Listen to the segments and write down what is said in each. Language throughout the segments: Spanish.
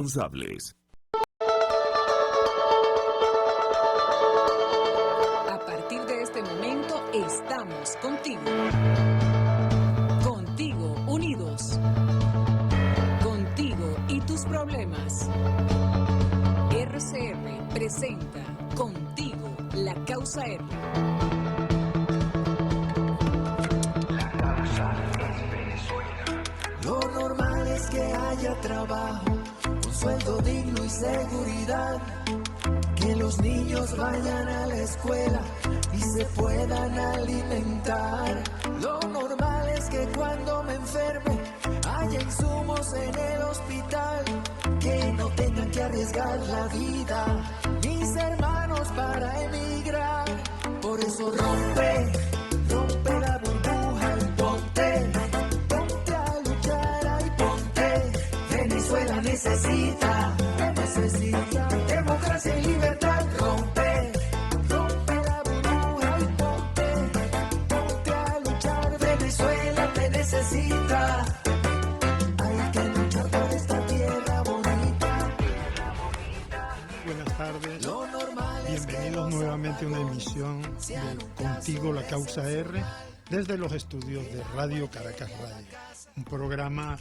responsables. A partir de este momento estamos contigo. Contigo unidos. Contigo y tus problemas. RCR presenta Contigo, la causa R. La causa es Venezuela. Lo normal es que haya trabajo, un sueldo digno y seguridad. Que los niños vayan a la escuela y se puedan alimentar. Lo normal es que cuando me enferme haya insumos en el hospital. Que no tengan que arriesgar la vida mis hermanos para emigrar. Por eso rompe la burbuja y ponte a luchar, ay ponte. Venezuela necesita democracia y libertad. Rompe la burbuja y ponte a luchar. Venezuela te necesita. Hay que luchar por esta tierra bonita. Buenas tardes, bienvenidos nuevamente a una emisión de Contigo la Causa R desde los estudios de Radio Caracas Radio. Un programa,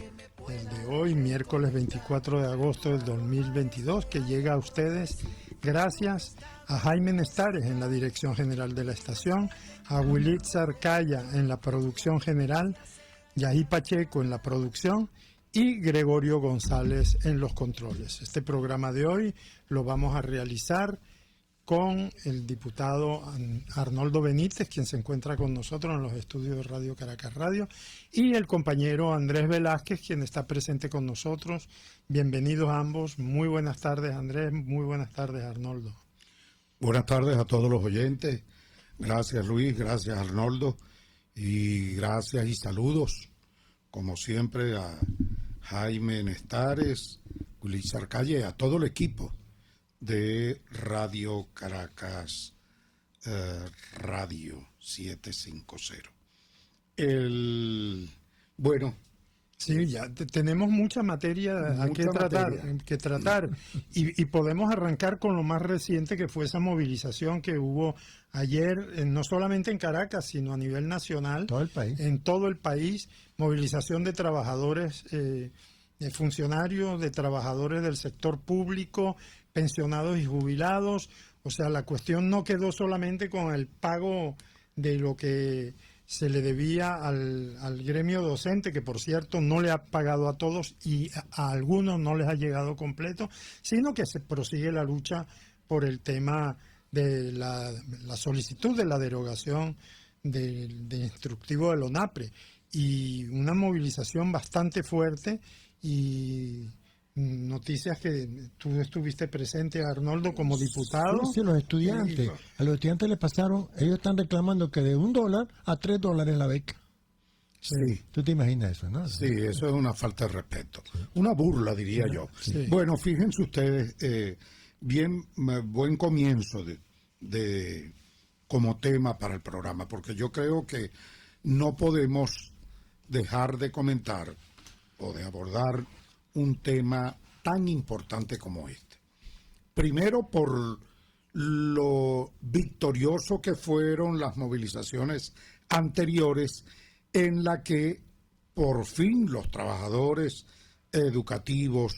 el de hoy, miércoles 24 de agosto del 2022, que llega a ustedes gracias a Jaime Nestares en la dirección general de la estación, a Wilitza Arcaya en la producción general, Yají Pacheco en la producción y Gregorio González en los controles. Este programa de hoy lo vamos a realizar con el diputado Arnoldo Benítez, quien se encuentra con nosotros en los estudios de Radio Caracas Radio, y el compañero Andrés Velázquez, quien está presente con nosotros. Bienvenidos ambos. Muy buenas tardes, Andrés. Muy buenas tardes, Arnoldo. Buenas tardes a todos los oyentes. Gracias, Luis. Gracias, Arnoldo. Y gracias y saludos, como siempre, a Jaime Nestares, Ulises Arcalle, a todo el equipo de Radio Caracas Radio 750. Bueno. Sí, ya tenemos mucha materia que tratar y podemos arrancar con lo más reciente, que fue esa movilización que hubo ayer, no solamente en Caracas, sino a nivel nacional, en todo el país, movilización de trabajadores, de funcionarios, de trabajadores del sector público, pensionados y jubilados. O sea, la cuestión no quedó solamente con el pago de lo que se le debía al gremio docente, que por cierto no le ha pagado a todos y a algunos no les ha llegado completo, sino que se prosigue la lucha por el tema de la solicitud de la derogación del instructivo del ONAPRE, y una movilización bastante fuerte. Y noticias que tú estuviste presente, Arnoldo, como diputado. Sí, los estudiantes. A los estudiantes les pasaron, ellos están reclamando que de $1 a $3 la beca. Sí. ¿Tú te imaginas eso, no? Sí, eso es una falta de respeto. Una burla, diría yo. Sí. Bueno, fíjense ustedes, buen comienzo de como tema para el programa, porque yo creo que no podemos dejar de comentar o de abordar un tema tan importante como este. Primero, por lo victorioso que fueron las movilizaciones anteriores, en la que por fin los trabajadores educativos,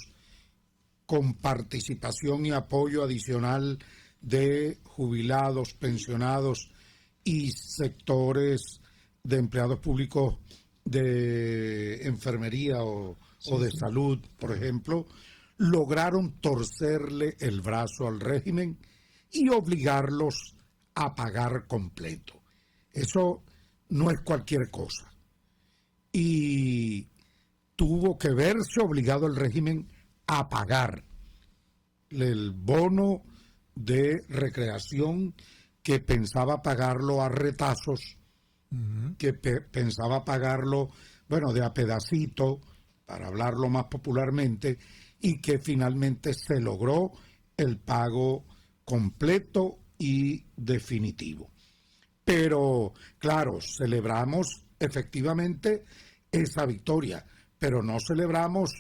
con participación y apoyo adicional de jubilados, pensionados y sectores de empleados públicos de enfermería o de salud, por ejemplo, lograron torcerle el brazo al régimen y obligarlos a pagar completo. Eso no es cualquier cosa. Y tuvo que verse obligado el régimen a pagar el bono de recreación, que pensaba pagarlo a retazos, que pensaba pagarlo, bueno, de a pedacito, para hablarlo más popularmente, y que finalmente se logró el pago completo y definitivo. Pero, claro, celebramos efectivamente esa victoria, pero no celebramos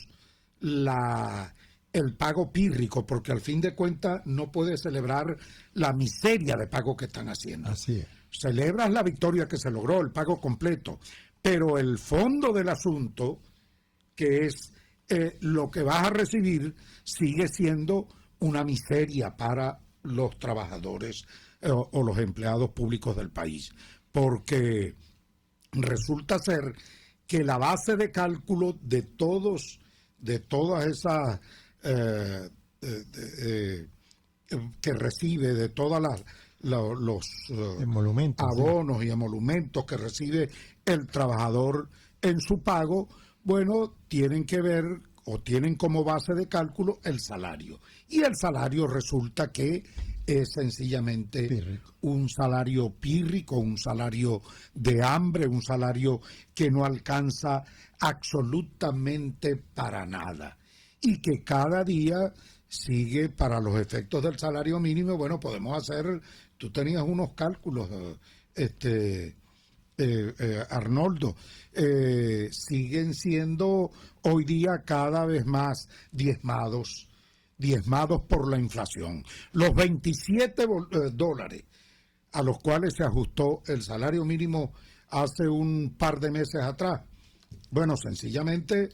la el pago pírrico, porque al fin de cuentas no puedes celebrar la miseria de pago que están haciendo. Así es. Celebras la victoria que se logró, el pago completo, pero el fondo del asunto, que es lo que vas a recibir, sigue siendo una miseria para los trabajadores o los empleados públicos del país, porque resulta ser que la base de cálculo de todas esas que recibe, de todas los abonos y emolumentos que recibe el trabajador en su pago, bueno, tienen que ver o tienen como base de cálculo el salario. Y el salario resulta que es sencillamente pírrico. Un salario pírrico, un salario de hambre, un salario que no alcanza absolutamente para nada. Y que cada día sigue, para los efectos del salario mínimo, bueno, podemos hacer, tú tenías unos cálculos, Arnoldo, siguen siendo hoy día cada vez más diezmados por la inflación. Los 27 dólares a los cuales se ajustó el salario mínimo hace un par de meses atrás, bueno, sencillamente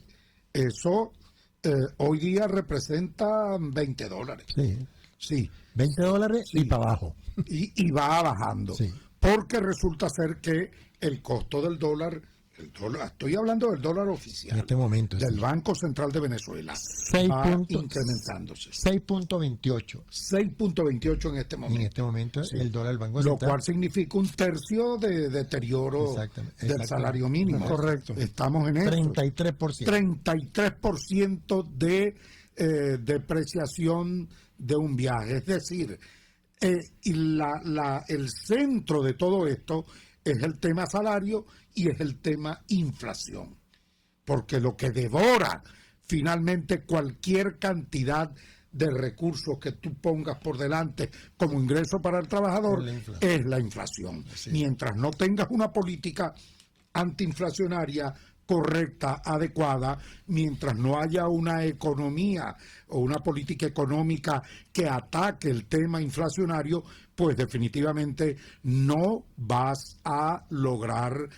eso hoy día representa 20 dólares. Sí. Sí. 20 dólares Sí. y para abajo. Y va bajando. Sí. Porque resulta ser que el costo del dólar, estoy hablando del dólar oficial, En este momento, del sí. Banco Central de Venezuela, 6 va puntos. incrementándose. 6.28. 6.28 en este momento. En este momento Sí. el dólar del Banco Lo Central. cual significa un tercio de deterioro del salario mínimo. Correcto. Estamos en eso. 33%. 33% de depreciación de un viaje. Es decir, y el centro de todo esto es el tema salario y es el tema inflación. Porque lo que devora finalmente cualquier cantidad de recursos que tú pongas por delante como ingreso para el trabajador es la inflación. Sí. Mientras no tengas una política antiinflacionaria correcta, adecuada, mientras no haya una economía o una política económica que ataque el tema inflacionario, pues definitivamente no vas a lograr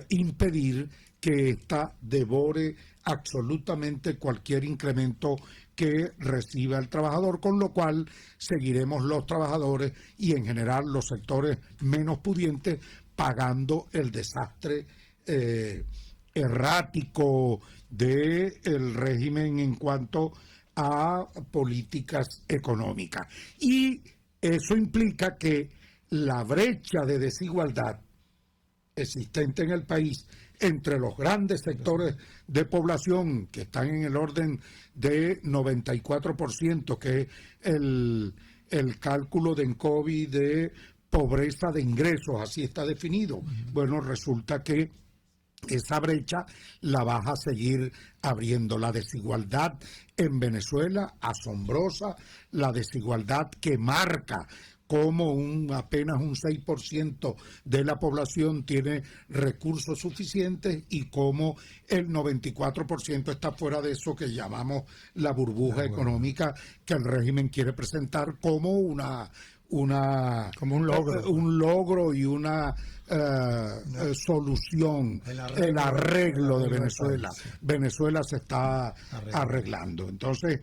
impedir que ésta devore absolutamente cualquier incremento que reciba el trabajador, con lo cual seguiremos los trabajadores y en general los sectores menos pudientes pagando el desastre errático del régimen en cuanto a políticas económicas. Y eso implica que la brecha de desigualdad existente en el país entre los grandes sectores de población que están en el orden de 94%, que es el cálculo de ENCOVI de pobreza de ingresos, así está definido. Bueno, resulta que esa brecha la vas a seguir abriendo. La desigualdad en Venezuela, asombrosa, la desigualdad que marca como apenas un 6% de la población tiene recursos suficientes y como el 94% está fuera de eso que llamamos la burbuja económica, que el régimen quiere presentar como como un logro y una solución, el arreglo de Venezuela. Venezuela se está arreglando. Entonces,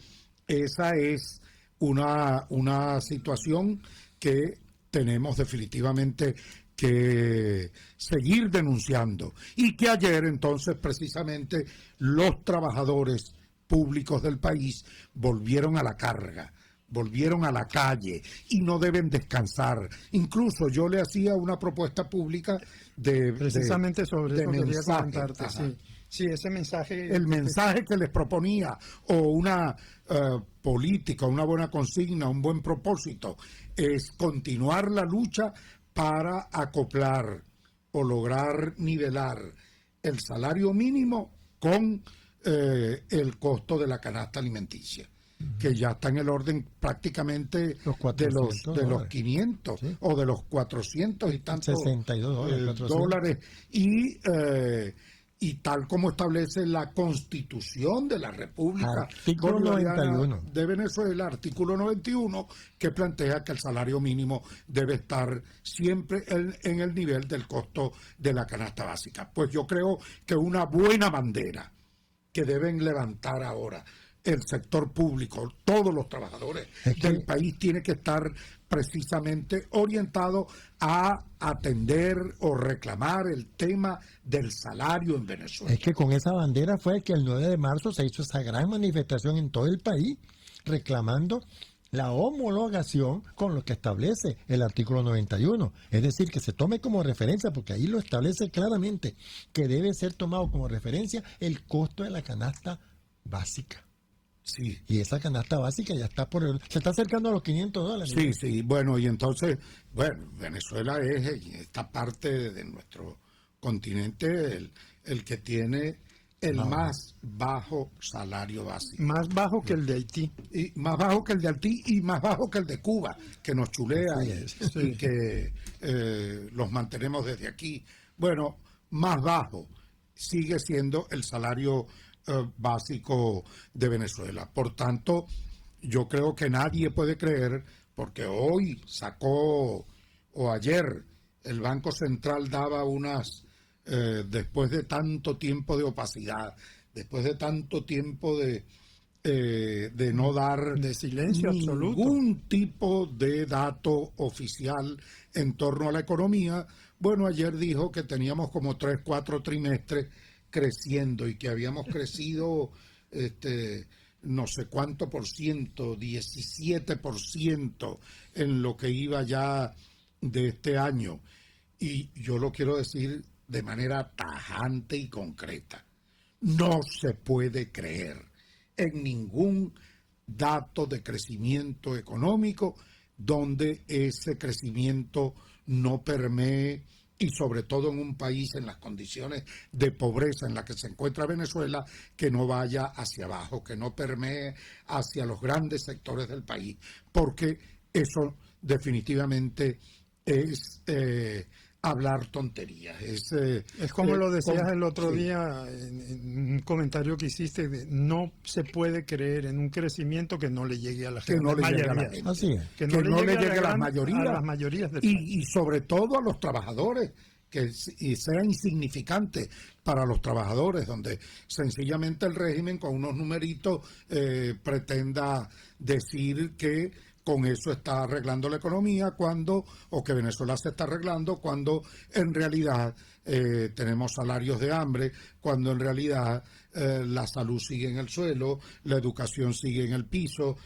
esa es una situación que tenemos definitivamente que seguir denunciando, y que ayer entonces precisamente los trabajadores públicos del país volvieron a la carga, volvieron a la calle y no deben descansar. Incluso yo le hacía una propuesta pública precisamente sobre eso quería comentarte. Sí, ese mensaje. El mensaje que les proponía, o una política, una buena consigna, un buen propósito, es continuar la lucha para acoplar o lograr nivelar el salario mínimo con el costo de la canasta alimenticia, que ya está en el orden prácticamente de los 500, ¿sí? O de los 400 y tantos 62 dólares. y tal como establece la Constitución de la República artículo 91 de Venezuela, artículo 91, que plantea que el salario mínimo debe estar siempre en el nivel del costo de la canasta básica. Pues yo creo que una buena bandera que deben levantar ahora el sector público, todos los trabajadores del país, tiene que estar precisamente orientado a atender o reclamar el tema del salario en Venezuela. Es que con esa bandera fue que el 9 de marzo se hizo esa gran manifestación en todo el país reclamando la homologación con lo que establece el artículo 91. Es decir, que se tome como referencia, porque ahí lo establece claramente, que debe ser tomado como referencia el costo de la canasta básica. Sí. Y esa canasta básica ya está se está acercando a los $500. Sí, sí, bueno, y entonces, bueno, Venezuela es esta parte de nuestro continente el que tiene el más bajo salario básico. Más bajo que el de Haití. Y más bajo que el de Haití y más bajo que el de Cuba, que nos chulea y que los mantenemos desde aquí. Bueno, más bajo sigue siendo el salario básico de Venezuela. Por tanto, yo creo que nadie puede creer, porque hoy sacó, o ayer, el Banco Central daba después de tanto tiempo de opacidad, después de tanto tiempo de no dar de silencio absoluto, ningún tipo de dato oficial en torno a la economía. Bueno, ayer dijo que teníamos como 3-4 trimestres creciendo y que habíamos crecido no sé cuánto por ciento, 17% en lo que iba ya de este año. Y yo lo quiero decir de manera tajante y concreta. No se puede creer en ningún dato de crecimiento económico donde ese crecimiento no permee, y sobre todo en un país en las condiciones de pobreza en la que se encuentra Venezuela, que no vaya hacia abajo, que no permee hacia los grandes sectores del país, porque eso definitivamente es hablar tonterías. Es como lo decías el otro día en un comentario que hiciste, no se puede creer en un crecimiento que no le llegue a la gente. Que no le llegue a la gente. Así es. Que no le llegue a las mayorías mayorías del país. Y sobre todo a los trabajadores, que sea insignificante para los trabajadores, donde sencillamente el régimen con unos numeritos pretenda decir que con eso está arreglando la economía, o que Venezuela se está arreglando, cuando en realidad tenemos salarios de hambre, cuando en realidad la salud sigue en el suelo, la educación sigue en el piso,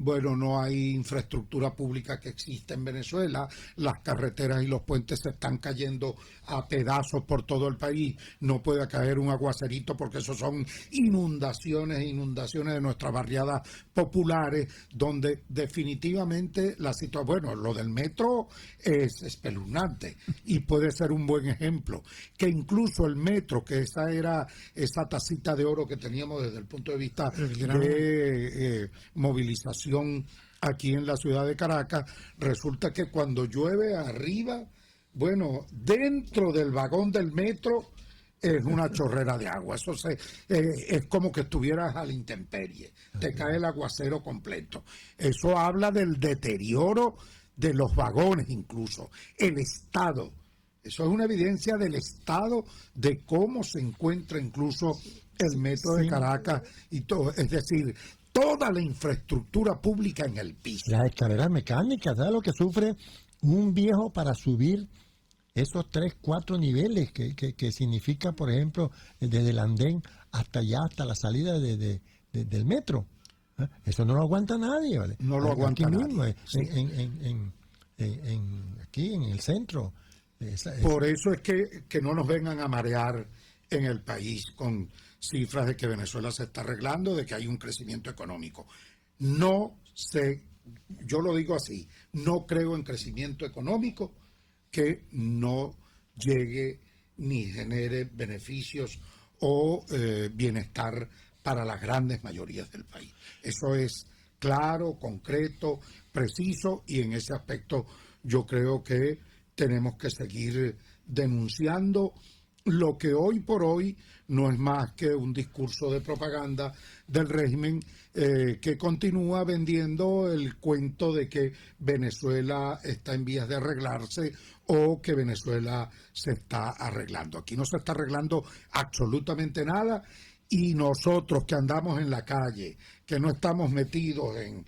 bueno, no hay infraestructura pública que exista en Venezuela, las carreteras y los puentes se están cayendo a pedazos por todo el país, no puede caer un aguacerito porque eso son inundaciones de nuestras barriadas populares, donde definitivamente la situación, bueno, lo del metro es espeluznante y puede ser un buen ejemplo, que incluso el metro, que esa era esa tacita de oro que teníamos desde el punto de vista de movilización aquí en la ciudad de Caracas, resulta que cuando llueve arriba, bueno, dentro del vagón del metro es una chorrera de agua. Eso es como que estuvieras a la intemperie, te cae el aguacero completo. Eso habla del deterioro de los vagones, incluso el estado. Eso es una evidencia del estado de cómo se encuentra incluso el metro de Caracas y todo, es decir, toda la infraestructura pública en el piso. Las escaleras mecánicas, ¿sabes lo que sufre un viejo para subir esos 3-4 niveles que significa, por ejemplo, desde el andén hasta allá, hasta la salida del metro? Eso no lo aguanta nadie, ¿vale? No lo aguanta aquí nadie. Mismo, Sí. aquí en el centro. Por eso es que no nos vengan a marear en el país con cifras de que Venezuela se está arreglando, de que hay un crecimiento económico. No sé, yo lo digo así, no creo en crecimiento económico que no llegue ni genere beneficios o bienestar para las grandes mayorías del país. Eso es claro, concreto, preciso, y en ese aspecto yo creo que tenemos que seguir denunciando lo que hoy por hoy no es más que un discurso de propaganda del régimen que continúa vendiendo el cuento de que Venezuela está en vías de arreglarse o que Venezuela se está arreglando. Aquí no se está arreglando absolutamente nada, y nosotros que andamos en la calle, que no estamos metidos en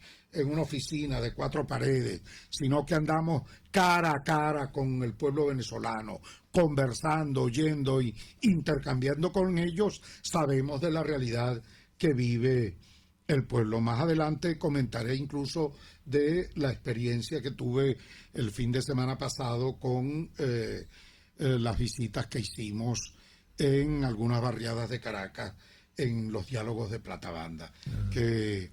una oficina de 4 paredes, sino que andamos cara a cara con el pueblo venezolano, conversando, oyendo y intercambiando con ellos, sabemos de la realidad que vive el pueblo. Más adelante comentaré incluso de la experiencia que tuve el fin de semana pasado con las visitas que hicimos en algunas barriadas de Caracas, en los diálogos de Platabanda, que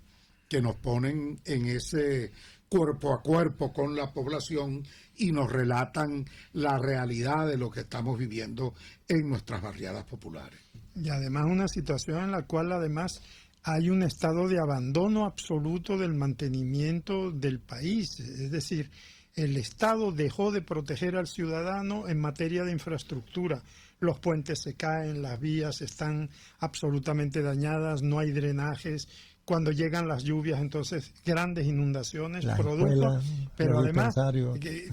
nos ponen en ese cuerpo a cuerpo con la población y nos relatan la realidad de lo que estamos viviendo en nuestras barriadas populares. Y además una situación en la cual además hay un estado de abandono absoluto del mantenimiento del país. Es decir, el Estado dejó de proteger al ciudadano en materia de infraestructura. Los puentes se caen, las vías están absolutamente dañadas, no hay drenajes. Cuando llegan las lluvias, entonces grandes inundaciones, producto, pero además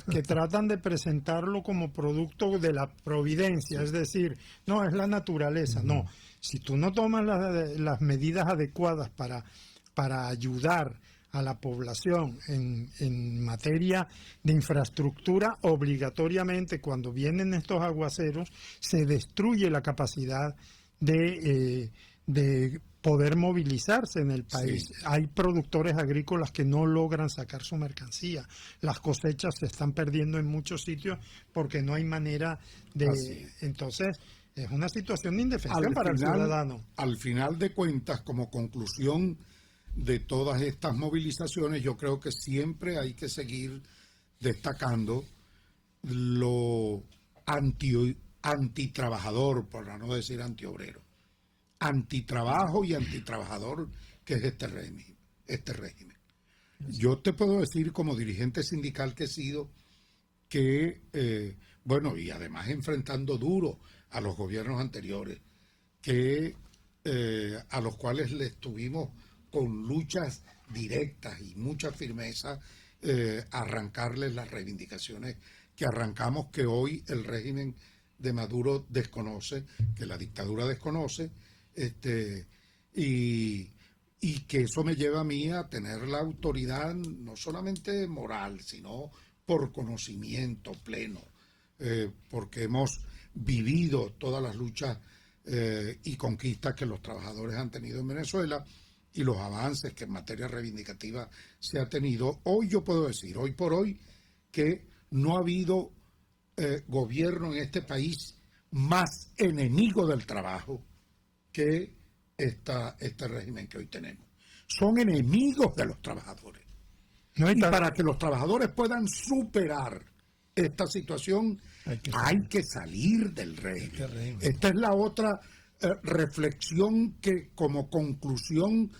que tratan de presentarlo como producto de la providencia, es decir, no, es la naturaleza. No, si tú no tomas las medidas adecuadas para ayudar a la población en materia de infraestructura, obligatoriamente cuando vienen estos aguaceros se destruye la capacidad de poder movilizarse en el país. Sí. Hay productores agrícolas que no logran sacar su mercancía. Las cosechas se están perdiendo en muchos sitios porque no hay manera de... Entonces, es una situación de indefensión para el ciudadano. Al final de cuentas, como conclusión de todas estas movilizaciones, yo creo que siempre hay que seguir destacando lo antitrabajador, por no decir antiobrero, antitrabajo y antitrabajador que es este régimen. Yo te puedo decir, como dirigente sindical que he sido, que, bueno, y además enfrentando duro a los gobiernos anteriores, que a los cuales les tuvimos con luchas directas y mucha firmeza arrancarles las reivindicaciones que arrancamos, que hoy el régimen de Maduro desconoce, que la dictadura desconoce, y que eso me lleva a mí a tener la autoridad no solamente moral, sino por conocimiento pleno, porque hemos vivido todas las luchas y conquistas que los trabajadores han tenido en Venezuela y los avances que en materia reivindicativa se ha tenido. Hoy yo puedo decir, hoy por hoy, que no ha habido gobierno en este país más enemigo del trabajo que este régimen que hoy tenemos. Son enemigos de los trabajadores. Y para que los trabajadores puedan superar esta situación, hay que salir del régimen. Esta es la otra reflexión que como conclusión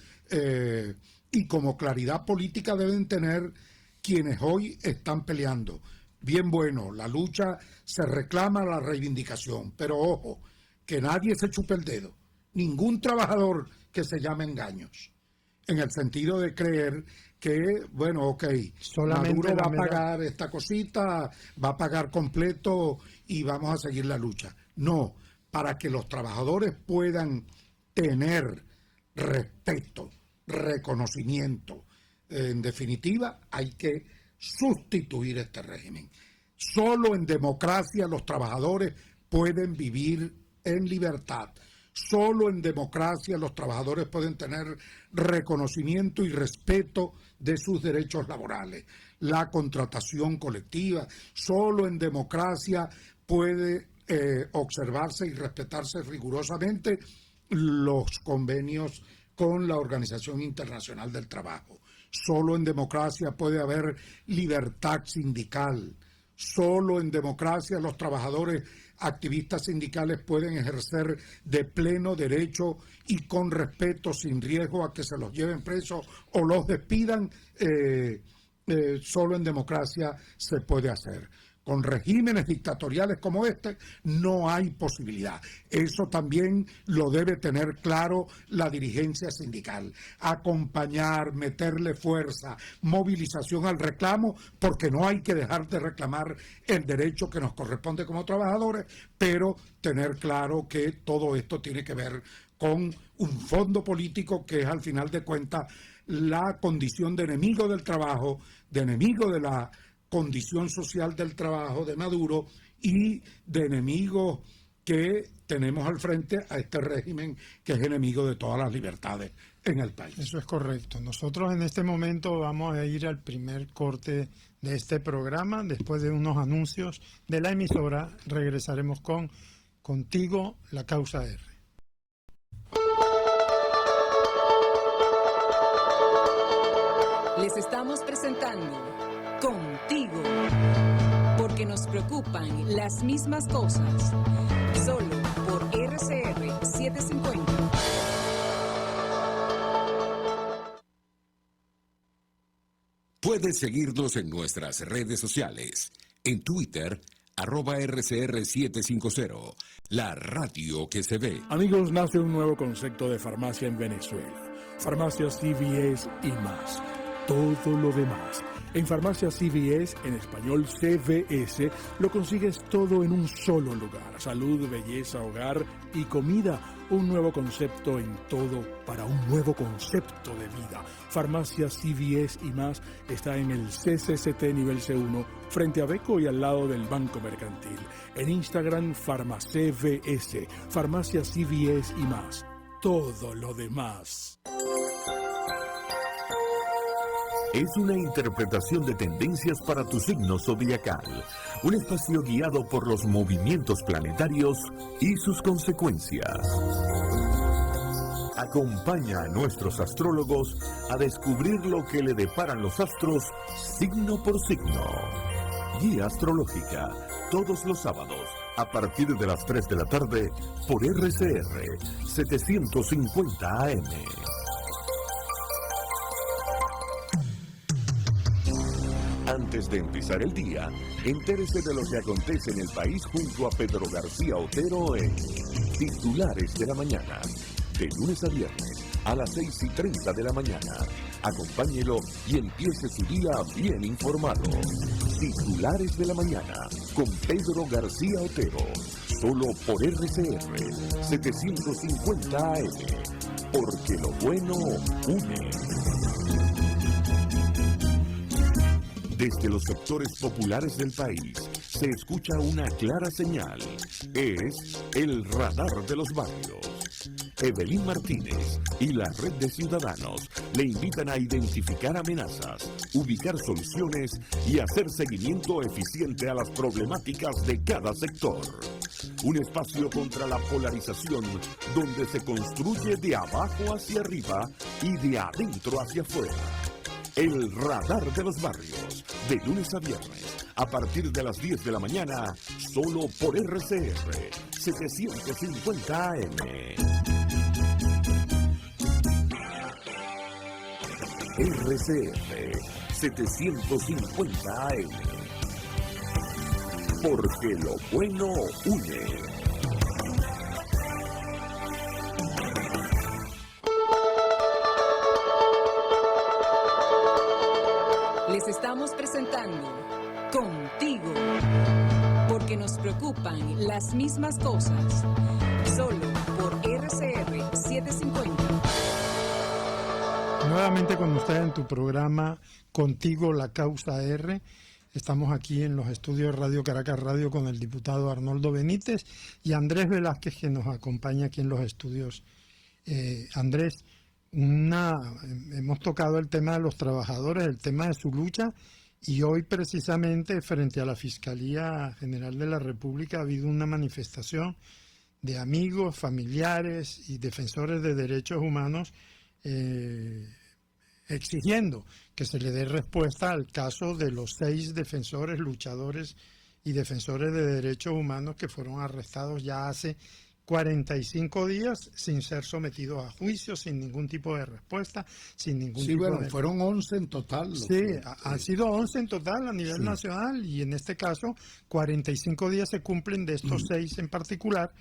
y como claridad política deben tener quienes hoy están peleando. Bien, bueno, la lucha se reclama la reivindicación, pero ojo, que nadie se chupe el dedo, ningún trabajador que se llame engaños, en el sentido de creer que, bueno, ok, Maduro va a pagar esta cosita, va a pagar completo y vamos a seguir la lucha. No, para que los trabajadores puedan tener respeto, reconocimiento, en definitiva, hay que sustituir este régimen. Solo en democracia los trabajadores pueden vivir en libertad. Solo en democracia los trabajadores pueden tener reconocimiento y respeto de sus derechos laborales. La contratación colectiva, solo en democracia puede observarse y respetarse rigurosamente los convenios con la Organización Internacional del Trabajo. Solo en democracia puede haber libertad sindical. Solo en democracia los trabajadores activistas sindicales pueden ejercer de pleno derecho y con respeto, sin riesgo a que se los lleven presos o los despidan. Solo en democracia se puede hacer. Con regímenes dictatoriales como este no hay posibilidad. Eso también lo debe tener claro la dirigencia sindical. Acompañar, meterle fuerza, movilización al reclamo, porque no hay que dejar de reclamar el derecho que nos corresponde como trabajadores, pero tener claro que todo esto tiene que ver con un fondo político que es al final de cuentas la condición de enemigo del trabajo, de enemigo de la condición social del trabajo de Maduro y de enemigos que tenemos al frente a este régimen que es enemigo de todas las libertades en el país. Eso es correcto. Nosotros en este momento vamos a ir al primer corte de este programa. Después de unos anuncios de la emisora, regresaremos con Contigo, la Causa R. Les estamos presentando Contigo, porque nos preocupan las mismas cosas. Solo por RCR 750. Puedes seguirnos en nuestras redes sociales. En Twitter, @RCR750, la radio que se ve. Amigos, nace un nuevo concepto de farmacia en Venezuela. Farmacia CVS y más. Todo lo demás. En Farmacia CVS, en español CVS, lo consigues todo en un solo lugar. Salud, belleza, hogar y comida. Un nuevo concepto en todo para un nuevo concepto de vida. Farmacia CVS y más está en el CCCT nivel C1, frente a Beco y al lado del Banco Mercantil. En Instagram, FarmaCVS. Farmacia CVS y más. Todo lo demás. Es una interpretación de tendencias para tu signo zodiacal, un espacio guiado por los movimientos planetarios y sus consecuencias. Acompaña a nuestros astrólogos a descubrir lo que le deparan los astros signo por signo. Guía astrológica, todos los sábados, a partir de las 3 de la tarde, por RCR 750 AM. Antes de empezar el día, entérese de lo que acontece en el país junto a Pedro García Otero en Titulares de la Mañana, de lunes a viernes a las 6:30 de la mañana. Acompáñelo y empiece su día bien informado. Titulares de la Mañana con Pedro García Otero, solo por RCR 750 AM, porque lo bueno une. Desde los sectores populares del país se escucha una clara señal. Es el radar de los barrios. Evelyn Martínez y la red de ciudadanos le invitan a identificar amenazas, ubicar soluciones y hacer seguimiento eficiente a las problemáticas de cada sector. Un espacio contra la polarización donde se construye de abajo hacia arriba y de adentro hacia afuera. El radar de los barrios, de lunes a viernes, a partir de las 10 de la mañana, solo por RCR 750 AM. RCR 750 AM. Porque lo bueno une. Les estamos presentando Contigo, porque nos preocupan las mismas cosas. Solo por RCR 750. Nuevamente con usted en tu programa Contigo, la Causa R. Estamos aquí en los estudios de Radio Caracas Radio con el diputado Arnoldo Benítez y Andrés Velázquez, que nos acompaña aquí en los estudios. Andrés, hemos tocado el tema de los trabajadores, el tema de su lucha, y hoy precisamente frente a la Fiscalía General de la República ha habido una manifestación de amigos, familiares y defensores de derechos humanos exigiendo que se le dé respuesta al caso de los 6 defensores, luchadores y defensores de derechos humanos que fueron arrestados ya hace 45 días sin ser sometidos a juicio, sin ningún tipo de respuesta, sin ningún Sí, tipo bueno, de... fueron 11 en total. Sí, han sido 11 en total a nivel nacional, y en este caso 45 días se cumplen de estos 6 en particular,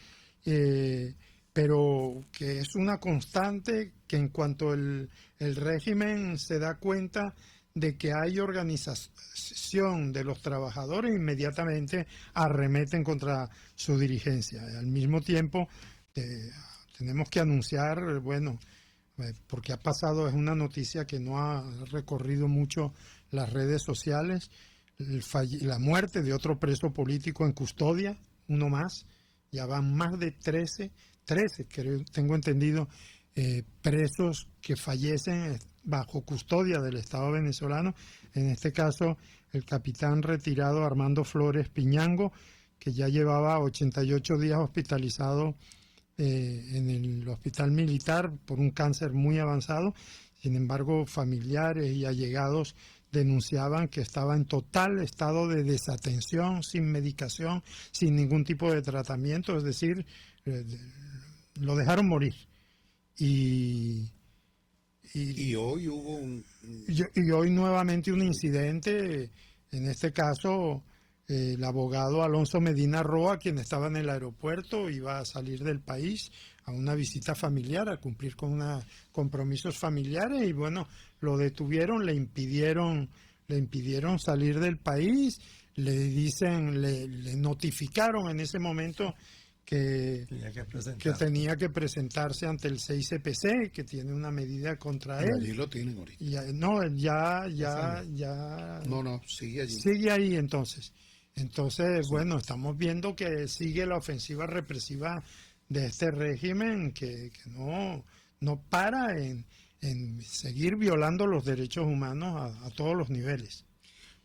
pero que es una constante que en cuanto el régimen se da cuenta de que hay organización de los trabajadores, inmediatamente arremeten contra su dirigencia. Al mismo tiempo, tenemos que anunciar, bueno, porque ha pasado, es una noticia que no ha recorrido mucho las redes sociales, la muerte de otro preso político en custodia, uno más, ya van más de 13, creo, tengo entendido, presos que fallecen bajo custodia del Estado venezolano. En este caso, el capitán retirado Armando Flores Piñango, que ya llevaba 88 días hospitalizado en el hospital militar por un cáncer muy avanzado. Sin embargo, familiares y allegados denunciaban que estaba en total estado de desatención, sin medicación, sin ningún tipo de tratamiento, es decir, lo dejaron morir. Y hoy hubo y hoy nuevamente un incidente, en este caso el abogado Alonso Medina Roa, quien estaba en el aeropuerto, iba a salir del país a una visita familiar, a cumplir con compromisos familiares, y bueno, lo detuvieron, le impidieron salir del país, le notificaron en ese momento que tenía que presentarse ante el 6CPC, que tiene una medida contra él. Allí lo tienen ahorita. Sigue allí. Sigue ahí entonces. Entonces, bueno, estamos viendo que sigue la ofensiva represiva de este régimen que no para en seguir violando los derechos humanos a todos los niveles.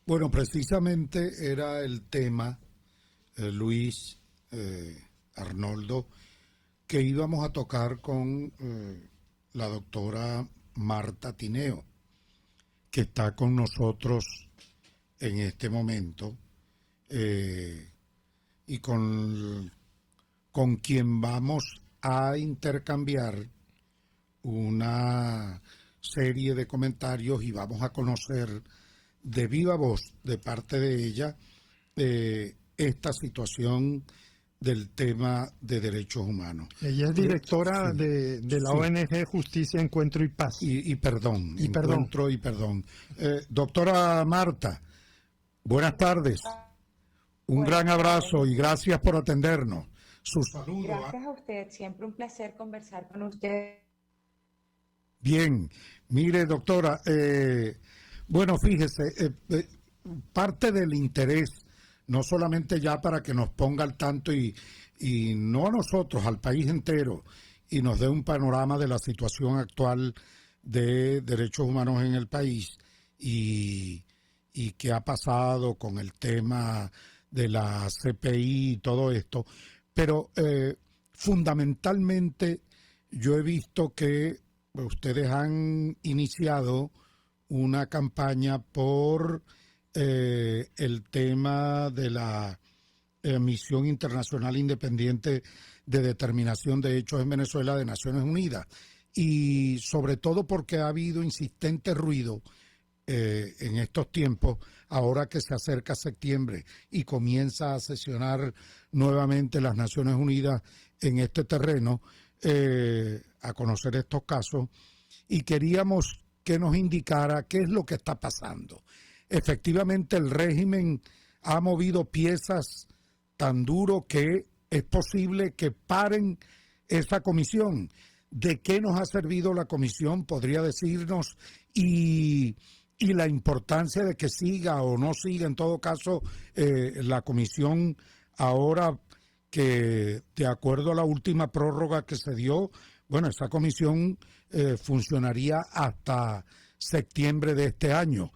Bueno, precisamente era el tema, Luis, Arnoldo, que íbamos a tocar con la doctora Marta Tineo, que está con nosotros en este momento, y con quien vamos a intercambiar una serie de comentarios y vamos a conocer de viva voz de parte de ella esta situación del tema de derechos humanos. Ella es directora de la ONG Justicia, Encuentro y Paz. Perdón. Doctora Marta, buenas tardes. Un gran abrazo y gracias por atendernos. Su saludo. Gracias a usted, siempre un placer conversar con usted. Bien, mire doctora, bueno, fíjese, parte del interés, no solamente ya para que nos ponga al tanto y no a nosotros, al país entero, y nos dé un panorama de la situación actual de derechos humanos en el país y qué ha pasado con el tema de la CPI y todo esto, pero fundamentalmente yo he visto que ustedes han iniciado una campaña por el tema de la Misión Internacional Independiente de Determinación de Hechos en Venezuela de Naciones Unidas, y sobre todo porque ha habido insistente ruido en estos tiempos, ahora que se acerca septiembre y comienza a sesionar nuevamente las Naciones Unidas en este terreno, a conocer estos casos, y queríamos que nos indicara qué es lo que está pasando. Efectivamente, el régimen ha movido piezas tan duro que es posible que paren esa comisión. ¿De qué nos ha servido la comisión? ¿Podría decirnos? Y la importancia de que siga o no siga, en todo caso, la comisión ahora que, de acuerdo a la última prórroga que se dio, bueno, esa comisión funcionaría hasta septiembre de este año.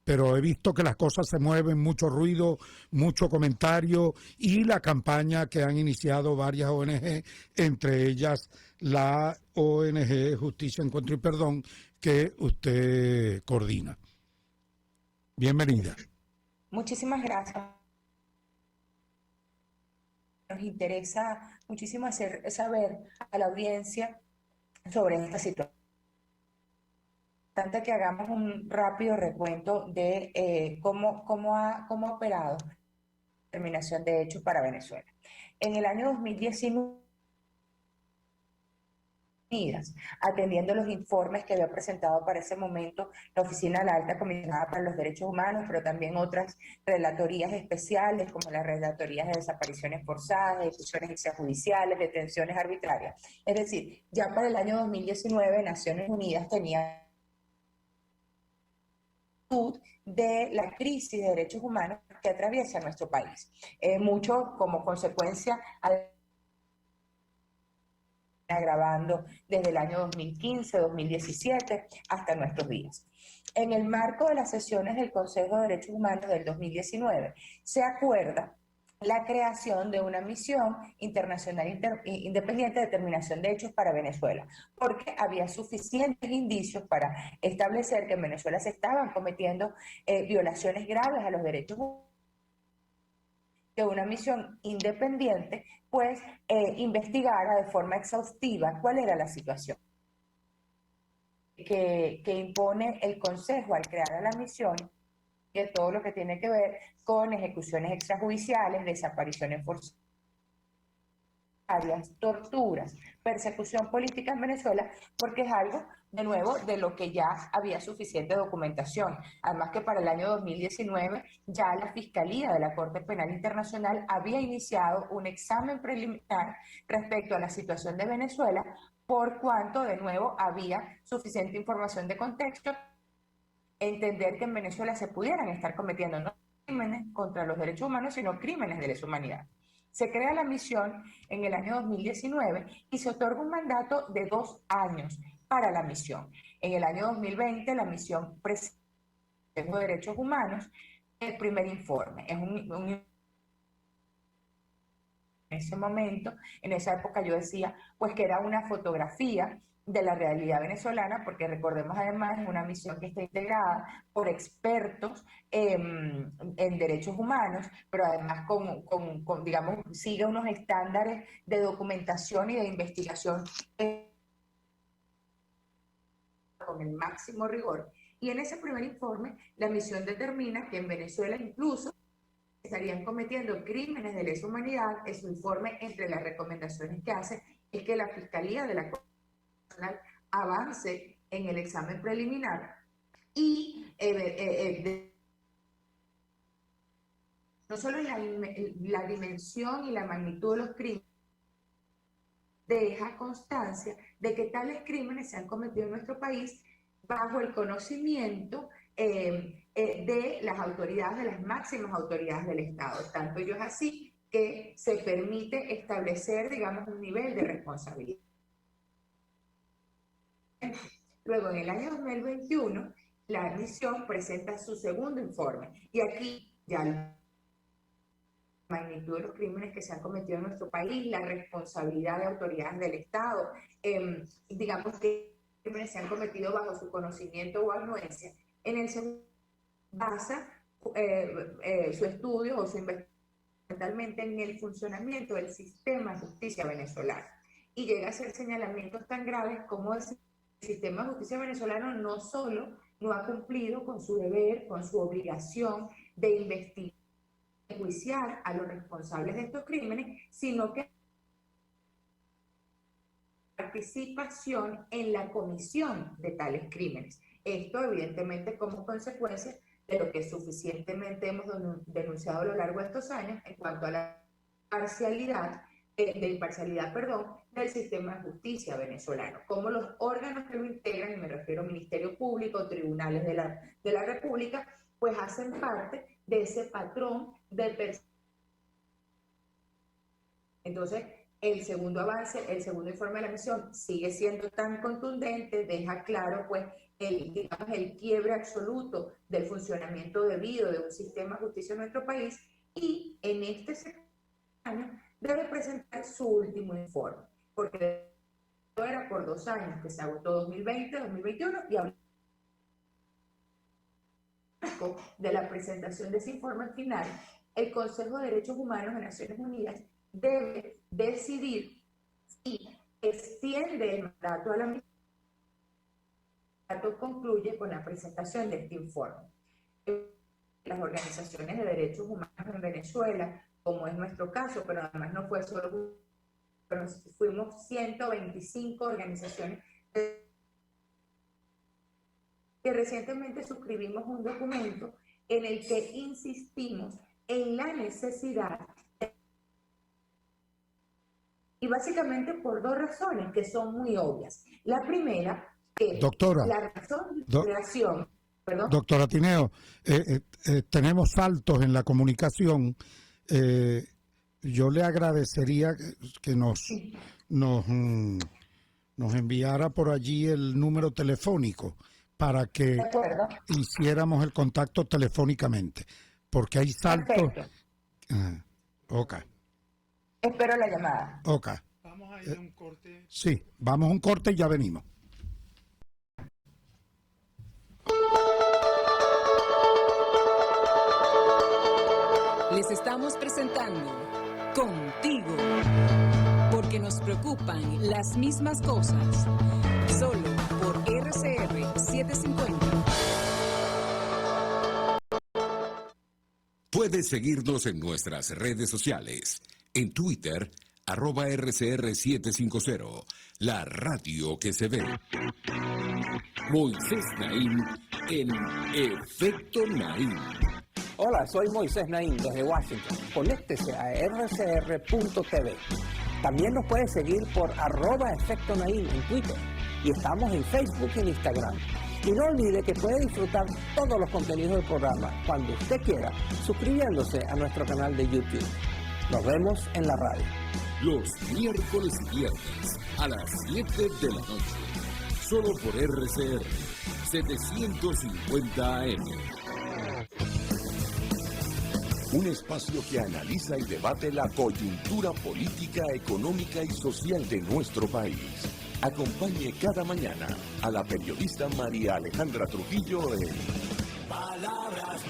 Pero he visto que las cosas se mueven, mucho ruido, mucho comentario, y la campaña que han iniciado varias ONG, entre ellas la ONG Justicia, Encuentro y Perdón, que usted coordina. Bienvenida. Muchísimas gracias. nos interesa muchísimo hacer saber a la audiencia sobre esta situación. Importante que hagamos un rápido recuento de cómo ha operado la determinación de hechos para Venezuela. En el año 2019, atendiendo los informes que había presentado para ese momento la Oficina de la Alta Comisionada para los Derechos Humanos, pero también otras relatorías especiales, como las relatorías de desapariciones forzadas, ejecuciones extrajudiciales, detenciones arbitrarias. Es decir, ya para el año 2019 Naciones Unidas tenía de la crisis de derechos humanos que atraviesa nuestro país. Mucho como consecuencia agravando desde el año 2015, 2017 hasta nuestros días. En el marco de las sesiones del Consejo de Derechos Humanos del 2019, se acuerda la creación de una misión internacional independiente de determinación de hechos para Venezuela, porque había suficientes indicios para establecer que en Venezuela se estaban cometiendo violaciones graves a los derechos humanos, que una misión independiente pues investigara de forma exhaustiva cuál era la situación que impone el Consejo al crear a la misión, que todo lo que tiene que ver con ejecuciones extrajudiciales, desapariciones forzadas, torturas, persecución política en Venezuela, porque es algo, de nuevo, de lo que ya había suficiente documentación. Además que para el año 2019 ya la Fiscalía de la Corte Penal Internacional había iniciado un examen preliminar respecto a la situación de Venezuela, por cuanto, de nuevo, había suficiente información de contexto, entender que en Venezuela se pudieran estar cometiendo no crímenes contra los derechos humanos, sino crímenes de lesa humanidad. Se crea la misión en el año 2019 y se otorga un mandato de 2 años para la misión. En el año 2020 la misión presenta de derechos humanos el primer informe. Es en ese momento, en esa época yo decía pues que era una fotografía de la realidad venezolana, porque recordemos además es una misión que está integrada por expertos en derechos humanos, pero además digamos, sigue unos estándares de documentación y de investigación con el máximo rigor. Y en ese primer informe, la misión determina que en Venezuela incluso estarían cometiendo crímenes de lesa humanidad. En su informe, entre las recomendaciones que hace, es que la Fiscalía de la avance en el examen preliminar y no solo la dimensión y la magnitud de los crímenes, deja constancia de que tales crímenes se han cometido en nuestro país bajo el conocimiento de las autoridades, de las máximas autoridades del Estado. Tanto ello es así que se permite establecer, digamos, un nivel de responsabilidad. Luego, en el año 2021, la misión presenta su segundo informe. Y aquí ya la magnitud de los crímenes que se han cometido en nuestro país, la responsabilidad de autoridades del Estado, digamos que crímenes se han cometido bajo su conocimiento o anuencia. En el segundo basa su estudio o su investigación fundamentalmente en el funcionamiento del sistema de justicia venezolano. Y llega a hacer señalamientos tan graves como el sistema de justicia venezolano no solo no ha cumplido con su deber, con su obligación de investigar y enjuiciar a los responsables de estos crímenes, sino que participación en la comisión de tales crímenes. Esto, evidentemente, como consecuencia de lo que suficientemente hemos denunciado a lo largo de estos años en cuanto a la imparcialidad del sistema de justicia venezolano, como los órganos que lo integran, y me refiero al Ministerio Público, tribunales de la República, pues hacen parte de ese patrón de persecución. Entonces, el segundo avance, el segundo informe de la misión sigue siendo tan contundente, deja claro pues el quiebre absoluto del funcionamiento debido de un sistema de justicia en nuestro país, y en este año debe presentar su último informe, porque era por 2 años, que se agotó 2020, 2021, y ahora de la presentación de ese informe final, el Consejo de Derechos Humanos de Naciones Unidas debe decidir si extiende el mandato a la ministra. El mandato concluye con la presentación de este informe. Las organizaciones de derechos humanos en Venezuela, como es nuestro caso, pero además no fue solo, pero fuimos 125 organizaciones que recientemente suscribimos un documento en el que insistimos en la necesidad, y básicamente por dos razones que son muy obvias. La primera, que doctora, la razón de creación. ¿Perdón? Doctora Tineo, tenemos saltos en la comunicación. Yo le agradecería que nos enviara por allí el número telefónico para que hiciéramos el contacto telefónicamente, porque hay saltos. Ok. Espero la llamada. Ok. Vamos a ir a un corte. Sí, vamos a un corte y ya venimos. Les estamos presentando Contigo, porque nos preocupan las mismas cosas, solo por RCR 750. Puedes seguirnos en nuestras redes sociales. En Twitter, @RCR750, la radio que se ve. Moisés Naim en Efecto Naim. Hola, soy Moisés Naim desde Washington. Conéctese a rcr.tv. También nos puede seguir por @Efecto Naim en Twitter. Y estamos en Facebook y en Instagram. Y no olvide que puede disfrutar todos los contenidos del programa cuando usted quiera, suscribiéndose a nuestro canal de YouTube. Nos vemos en la radio. Los miércoles y viernes a las 7 de la noche. Solo por RCR 750 AM. Un espacio que analiza y debate la coyuntura política, económica y social de nuestro país. Acompañe cada mañana a la periodista María Alejandra Trujillo en Palabras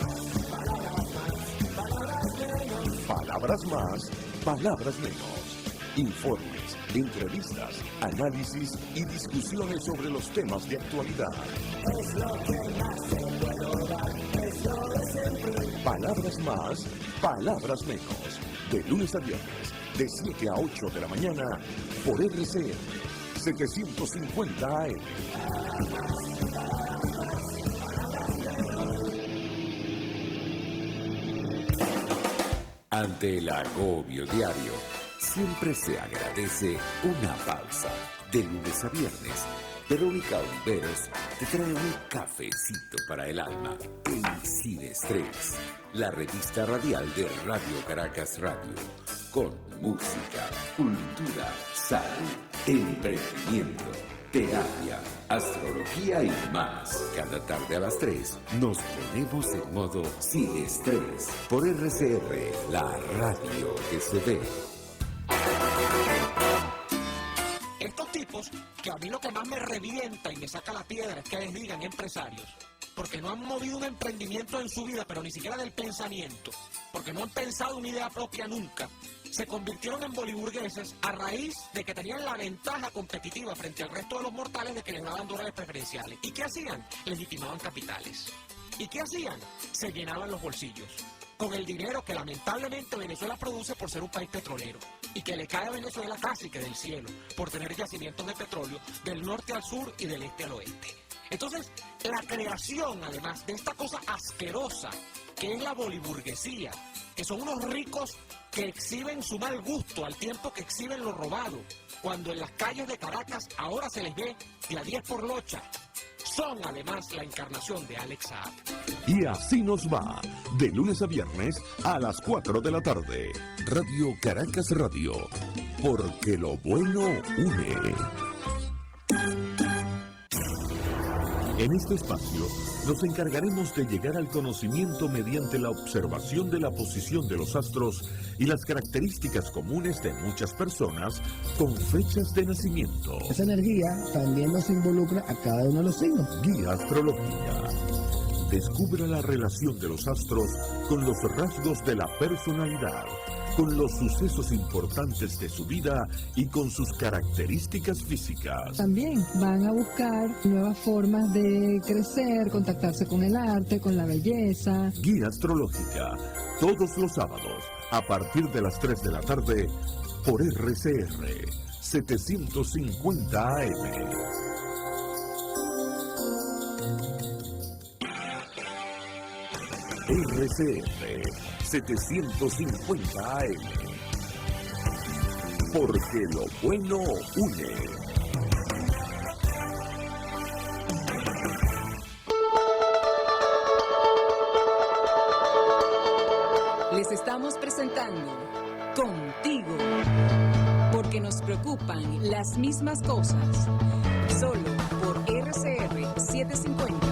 Más, Palabras Menos. Informes, entrevistas, análisis y discusiones sobre los temas de actualidad. Es lo que más se puede dar, es lo de siempre. Palabras Más, Palabras Menos. De lunes a viernes, de 7 a 8 de la mañana, por RCR 750 AM. Ante el agobio diario, siempre se agradece una pausa. De lunes a viernes, Verónica Oliveros te trae un cafecito para el alma en Sin Estrés, la revista radial de Radio Caracas Radio, con música, cultura, salud, emprendimiento, terapia, astrología y más. Cada tarde a las 3 nos ponemos en modo Sin Estrés por RCR, la radio que se ve. Estos tipos, que a mí lo que más me revienta y me saca la piedra es que les digan empresarios, porque no han movido un emprendimiento en su vida, pero ni siquiera del pensamiento, porque no han pensado una idea propia nunca. Se convirtieron en boliburgueses a raíz de que tenían la ventaja competitiva frente al resto de los mortales de que les daban dólares preferenciales. ¿Y qué hacían? Legitimaban capitales. ¿Y qué hacían? Se llenaban los bolsillos con el dinero que lamentablemente Venezuela produce por ser un país petrolero y que le cae a Venezuela casi que del cielo por tener yacimientos de petróleo del norte al sur y del este al oeste. Entonces, la creación, además, de esta cosa asquerosa que es la boliburguesía, que son unos ricos que exhiben su mal gusto al tiempo que exhiben lo robado, cuando en las calles de Caracas ahora se les ve de a 10 por locha, son además la encarnación de Alex Saab. Y así nos va, de lunes a viernes a las 4 de la tarde. Radio Caracas Radio, porque lo bueno une. En este espacio nos encargaremos de llegar al conocimiento mediante la observación de la posición de los astros y las características comunes de muchas personas con fechas de nacimiento. Esa energía también nos involucra a cada uno de los signos. Guía Astrología. Descubra la relación de los astros con los rasgos de la personalidad, con los sucesos importantes de su vida y con sus características físicas. También van a buscar nuevas formas de crecer, contactarse con el arte, con la belleza. Guía Astrológica, todos los sábados, a partir de las 3 de la tarde, por RCR 750 AM. RCR 750 AM. Porque lo bueno une. Les estamos presentando Contigo, porque nos preocupan las mismas cosas. Solo por RCR 750.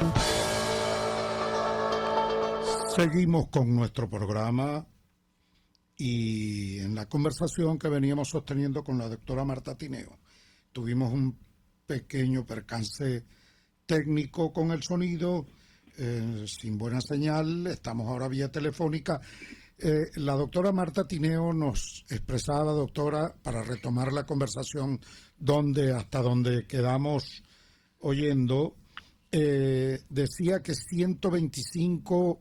Seguimos con nuestro programa y en la conversación que veníamos sosteniendo con la doctora Marta Tineo, tuvimos un pequeño percance técnico con el sonido, sin buena señal, estamos ahora vía telefónica. La doctora Marta Tineo nos expresaba, doctora, para retomar la conversación hasta donde quedamos oyendo, decía que 125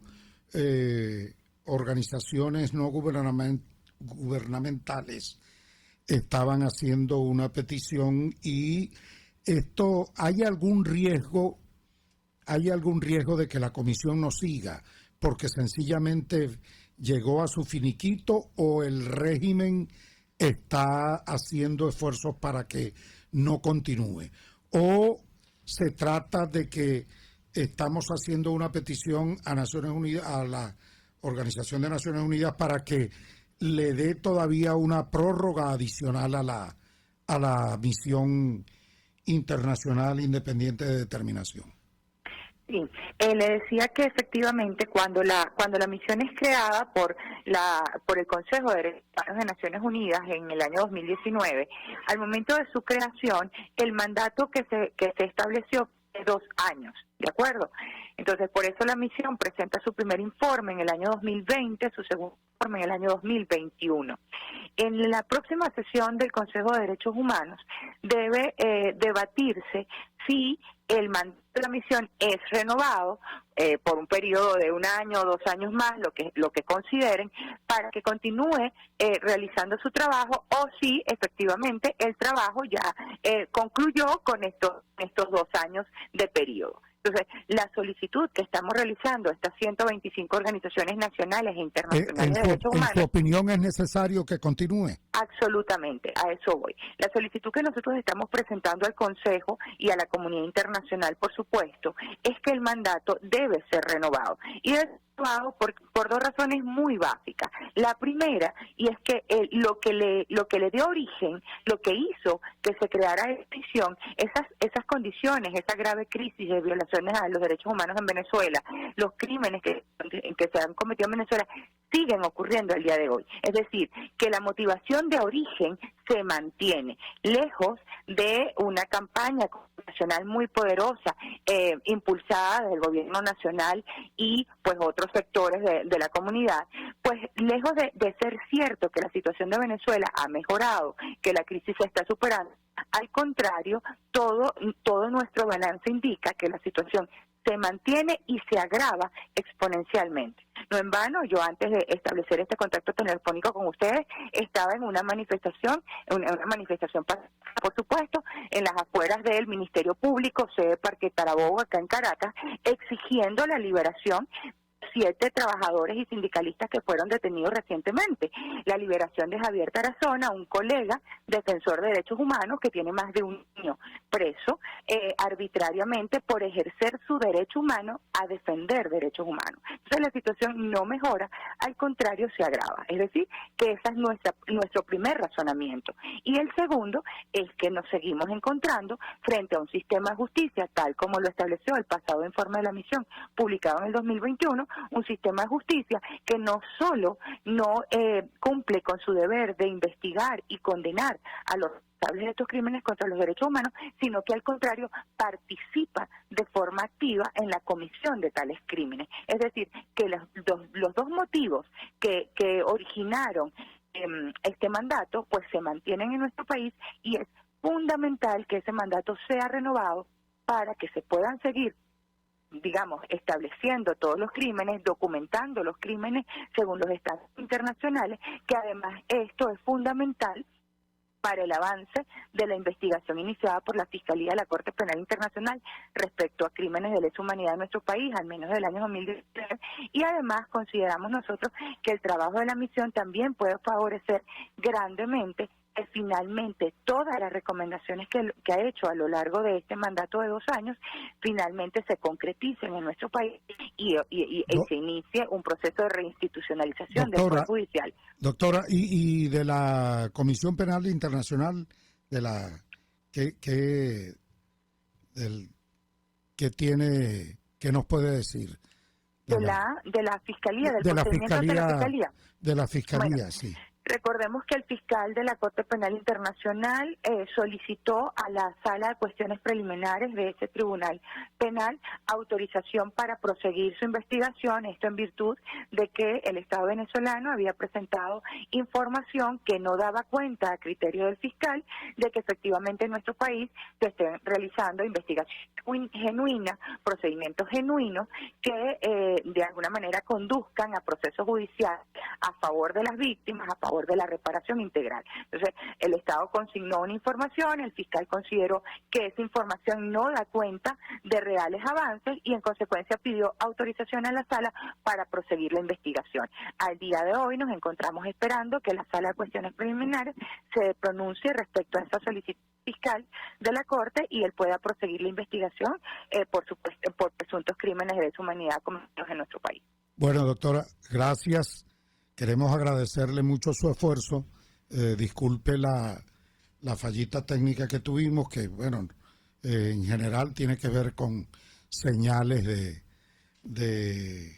organizaciones no gubernamentales estaban haciendo una petición y esto, ¿hay algún riesgo de que la comisión no siga porque sencillamente llegó a su finiquito o el régimen está haciendo esfuerzos para que no continúe? ¿O se trata de que estamos haciendo una petición a Naciones Unidas, a la Organización de Naciones Unidas, para que le dé todavía una prórroga adicional a la misión internacional independiente de determinación? Sí, le decía que efectivamente cuando la misión es creada por el Consejo de Derechos Humanos de Naciones Unidas en el año 2019, al momento de su creación, el mandato que se estableció es 2 años, ¿de acuerdo? Entonces, por eso la misión presenta su primer informe en el año 2020, su segundo informe en el año 2021. En la próxima sesión del Consejo de Derechos Humanos debe debatirse si el mandato de la misión es renovado por un periodo de 1 año o 2 años más, lo que consideren, para que continúe realizando su trabajo, o si efectivamente el trabajo ya concluyó con estos 2 años de periodo. Entonces, la solicitud que estamos realizando, estas 125 organizaciones nacionales e internacionales de derechos humanos... ¿En su opinión es necesario que continúe? Absolutamente, a eso voy. La solicitud que nosotros estamos presentando al Consejo y a la comunidad internacional, por supuesto, es que el mandato debe ser renovado. Y es renovado por 2 razones muy básicas. La primera, y es que lo que le dio origen, lo que hizo que se creara esta misión, esas condiciones, esa grave crisis de violaciones a los derechos humanos en Venezuela, los crímenes que se han cometido en Venezuela, siguen ocurriendo el día de hoy. Es decir, que la motivación de origen se mantiene, lejos de una campaña nacional muy poderosa, impulsada desde el gobierno nacional y pues otros sectores de la comunidad, pues lejos de ser cierto que la situación de Venezuela ha mejorado, que la crisis se está superando, al contrario, todo nuestro balance indica que la situación se mantiene y se agrava exponencialmente. No en vano, yo antes de establecer este contacto telefónico con ustedes, estaba en una manifestación por supuesto, en las afueras del Ministerio Público, sede Parque Carabobo, acá en Caracas, exigiendo la liberación 7 trabajadores y sindicalistas que fueron detenidos recientemente. La liberación de Javier Tarazona, un colega defensor de derechos humanos que tiene más de 1 año preso arbitrariamente por ejercer su derecho humano a defender derechos humanos. Entonces la situación no mejora, al contrario se agrava. Es decir, que ese es nuestro primer razonamiento. Y el segundo es que nos seguimos encontrando frente a un sistema de justicia, tal como lo estableció el pasado informe de la misión, publicado en el 2021, un sistema de justicia que no solo no cumple con su deber de investigar y condenar a los responsables de estos crímenes contra los derechos humanos, sino que al contrario participa de forma activa en la comisión de tales crímenes. Es decir, que los 2 motivos que originaron este mandato, pues se mantienen en nuestro país y es fundamental que ese mandato sea renovado para que se puedan seguir, digamos, estableciendo todos los crímenes, documentando los crímenes según los estándares internacionales, que además esto es fundamental para el avance de la investigación iniciada por la Fiscalía de la Corte Penal Internacional respecto a crímenes de lesa humanidad en nuestro país, al menos del año 2019, y además consideramos nosotros que el trabajo de la misión también puede favorecer grandemente que finalmente todas las recomendaciones que ha hecho a lo largo de este mandato de 2 años finalmente se concreticen en nuestro país y se inicie un proceso de reinstitucionalización del Poder Judicial. Doctora, y de la Comisión Penal Internacional, de la ¿qué nos puede decir? De la Fiscalía, del procedimiento de la Fiscalía. De la Fiscalía, bueno, sí. Recordemos que el fiscal de la Corte Penal Internacional solicitó a la Sala de Cuestiones Preliminares de ese tribunal penal autorización para proseguir su investigación, esto en virtud de que el Estado venezolano había presentado información que no daba cuenta a criterio del fiscal de que efectivamente en nuestro país se estén realizando investigaciones genuinas, procedimientos genuinos que de alguna manera conduzcan a procesos judiciales a favor de las víctimas, a favor de la reparación integral. Entonces, el Estado consignó una información, el fiscal consideró que esa información no da cuenta de reales avances y en consecuencia pidió autorización a la sala para proseguir la investigación. Al día de hoy nos encontramos esperando que la Sala de Cuestiones Preliminares se pronuncie respecto a esa solicitud fiscal de la Corte y él pueda proseguir la investigación por presuntos crímenes de deshumanidad cometidos en nuestro país. Bueno, doctora, gracias. Queremos agradecerle mucho su esfuerzo. Disculpe la fallita técnica que tuvimos, que, bueno, en general tiene que ver con señales de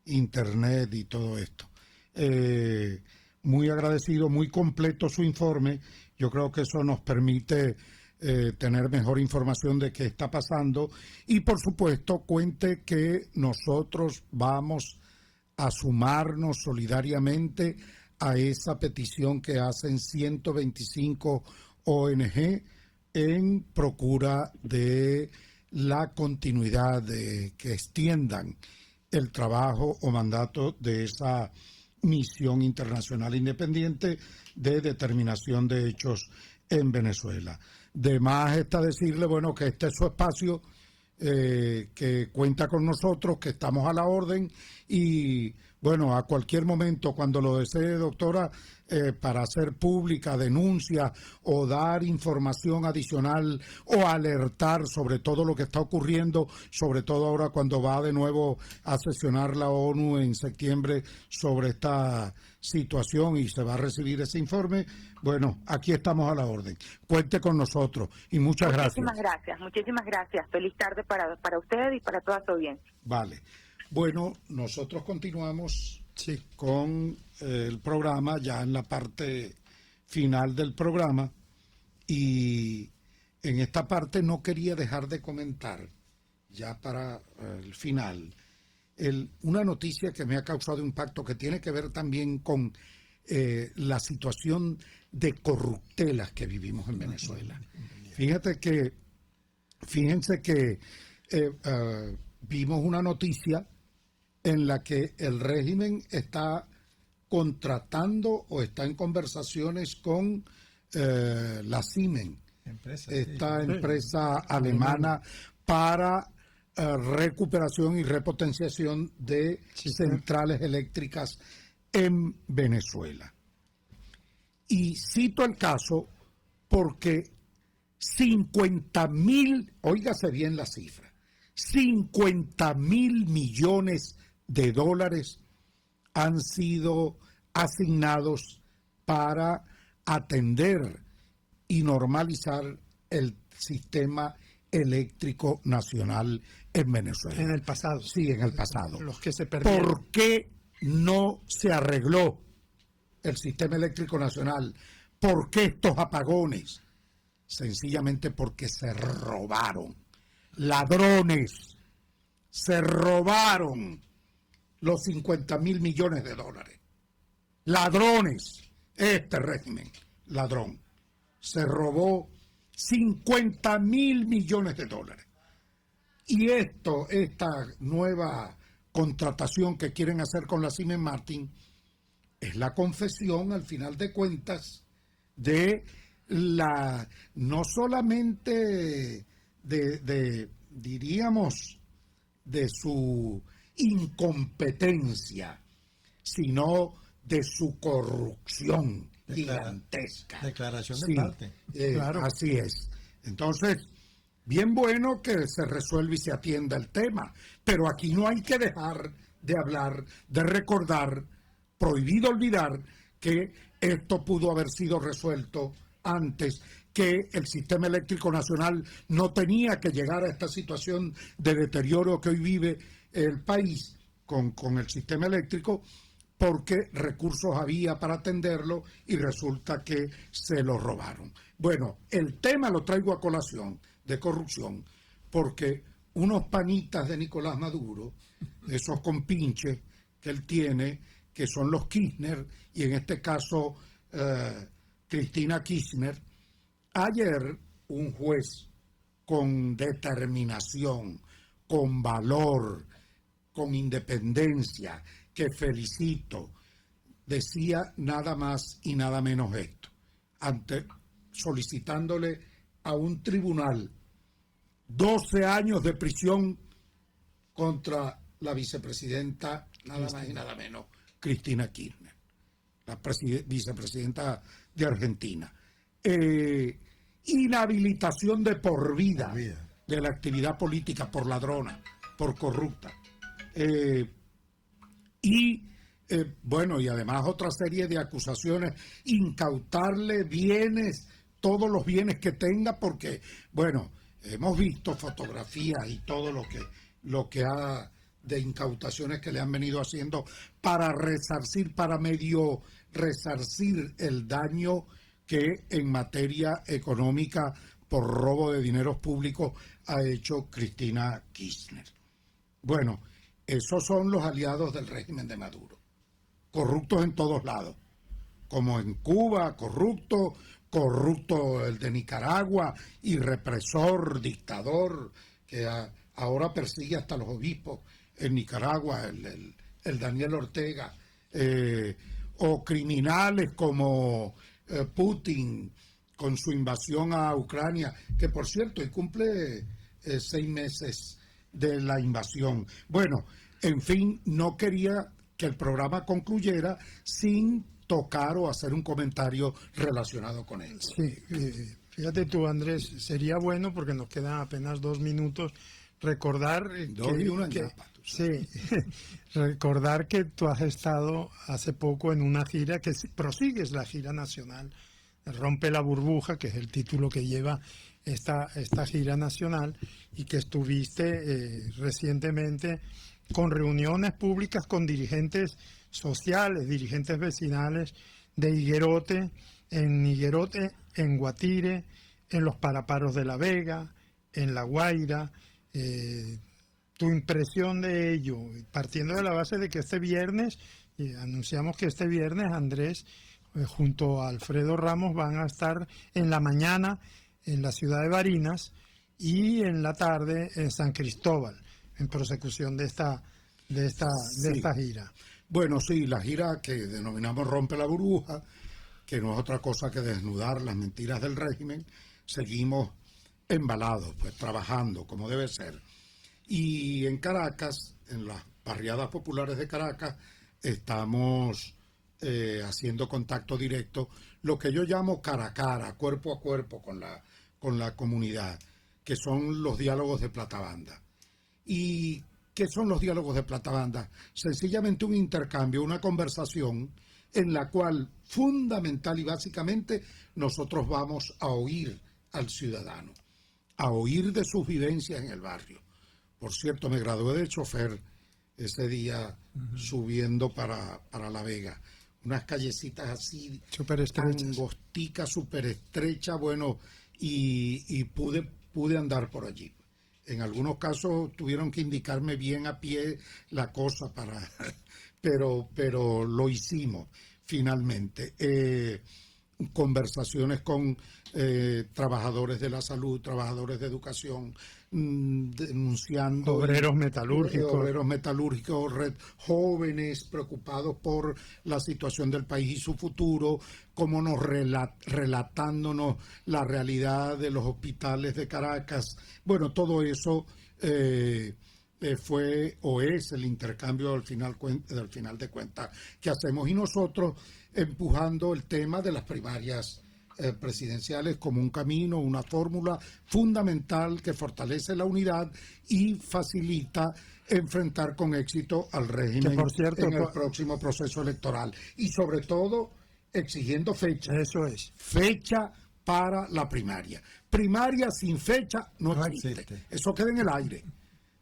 internet y todo esto. Muy agradecido, muy completo su informe. Yo creo que eso nos permite tener mejor información de qué está pasando. Y, por supuesto, cuente que nosotros vamos a sumarnos solidariamente a esa petición que hacen 125 ONG en procura de la continuidad, de que extiendan el trabajo o mandato de esa misión internacional independiente de determinación de hechos en Venezuela. De más está decirle, bueno, que este es su espacio, que cuenta con nosotros, que estamos a la orden y, bueno, a cualquier momento, cuando lo desee, doctora, para hacer pública denuncia o dar información adicional o alertar sobre todo lo que está ocurriendo, sobre todo ahora cuando va de nuevo a sesionar la ONU en septiembre sobre esta situación y se va a recibir ese informe. Bueno, aquí estamos a la orden. Cuente con nosotros y muchas gracias. Muchísimas gracias. Feliz tarde para usted y para toda su audiencia. Vale. Bueno, nosotros continuamos con el programa, ya en la parte final del programa, y en esta parte no quería dejar de comentar, ya para el final, una noticia que me ha causado impacto, que tiene que ver también con la situación de corruptelas que vivimos en Venezuela. Fíjense que vimos una noticia en la que el régimen está contratando o está en conversaciones con la Siemens, esta empresa alemana para recuperación y repotenciación de centrales eléctricas en Venezuela. Y cito el caso porque 50.000, óigase bien la cifra, 50.000 millones de dólares han sido asignados para atender y normalizar el sistema eléctrico nacional en Venezuela. En el pasado. Sí, en el pasado. Los que se perdieron. ¿Por qué no se arregló el sistema eléctrico nacional? ¿Por qué estos apagones? Sencillamente porque se robaron. Ladrones se robaron los 50.000 millones de dólares. Ladrones. este régimen ladrón se robó 50.000 millones de dólares. Y esta nueva contratación que quieren hacer con la Siemens Martin es la confesión, al final de cuentas, de no solamente diríamos, de su incompetencia, sino de su corrupción gigantesca. Declaración de parte. Claro. Así es. Entonces, bien bueno que se resuelva y se atienda el tema, pero aquí no hay que dejar de hablar, de recordar, prohibido olvidar que esto pudo haber sido resuelto antes, que el sistema eléctrico nacional no tenía que llegar a esta situación de deterioro que hoy vive el país con el sistema eléctrico, porque recursos había para atenderlo y resulta que se los robaron. Bueno, el tema lo traigo a colación de corrupción porque unos panitas de Nicolás Maduro, esos compinches que él tiene, que son los Kirchner, y en este caso Cristina Kirchner, ayer un juez con determinación, con valor, con independencia, que felicito, decía nada más y nada menos esto, solicitándole a un tribunal 12 años de prisión contra la vicepresidenta, nada más y nada menos, Cristina Kirchner, la vicepresidenta de Argentina. Inhabilitación de por vida de la actividad política por ladrona, por corrupta. Bueno, y además otra serie de acusaciones, incautarle bienes, todos los bienes que tenga, porque, bueno, hemos visto fotografías y todo lo que ha de incautaciones que le han venido haciendo para resarcir, para medio resarcir el daño que en materia económica por robo de dineros públicos ha hecho Cristina Kirchner. Bueno, esos son los aliados del régimen de Maduro, corruptos en todos lados, como en Cuba, corrupto el de Nicaragua y represor, dictador, que ahora persigue hasta los obispos en Nicaragua, el Daniel Ortega, o criminales como Putin con su invasión a Ucrania, que por cierto, y cumple 6 meses de la invasión. Bueno, en fin, no quería que el programa concluyera sin tocar o hacer un comentario relacionado con él. Sí, fíjate tú, Andrés, sería bueno, porque nos quedan apenas 2 minutos, recordar recordar que tú has estado hace poco en una gira, que prosigues la gira nacional, Rompe la Burbuja, que es el título que lleva esta gira nacional, y que estuviste recientemente con reuniones públicas con dirigentes sociales, dirigentes vecinales de Higuerote, en Guatire, en los Paraparos de La Vega, en La Guaira. Tu impresión de ello, partiendo de la base de que este viernes, anunciamos que este viernes Andrés junto a Alfredo Ramos van a estar en la mañana en la ciudad de Barinas y en la tarde en San Cristóbal, en prosecución de esta gira. Bueno, sí, la gira que denominamos Rompe la Burbuja, que no es otra cosa que desnudar las mentiras del régimen. Seguimos embalados, pues trabajando como debe ser. Y en Caracas, en las barriadas populares de Caracas, estamos haciendo contacto directo, lo que yo llamo cara a cara, cuerpo a cuerpo con la comunidad, que son los diálogos de Platabanda. ¿Y qué son los diálogos de Platabanda? Sencillamente un intercambio, una conversación en la cual fundamental y básicamente nosotros vamos a oír al ciudadano, a oír de sus vivencias en el barrio. Por cierto, me gradué de chofer ese día subiendo para La Vega. Unas callecitas así, súper estrechas, angosticas, súper estrechas, bueno, y pude andar por allí. En algunos casos tuvieron que indicarme bien a pie la cosa pero lo hicimos. finalmente. Conversaciones con trabajadores de la salud, trabajadores de educación, denunciando obreros metalúrgicos, jóvenes preocupados por la situación del país y su futuro, como nos relatándonos la realidad de los hospitales de Caracas. Bueno, todo eso fue o es el intercambio del final de cuentas que hacemos, y nosotros empujando el tema de las primarias presidenciales como un camino, una fórmula fundamental que fortalece la unidad y facilita enfrentar con éxito al régimen, por cierto, en el próximo proceso electoral, y sobre todo exigiendo fecha. Eso es. Fecha para la primaria. Primaria sin fecha no existe. Eso queda en el aire.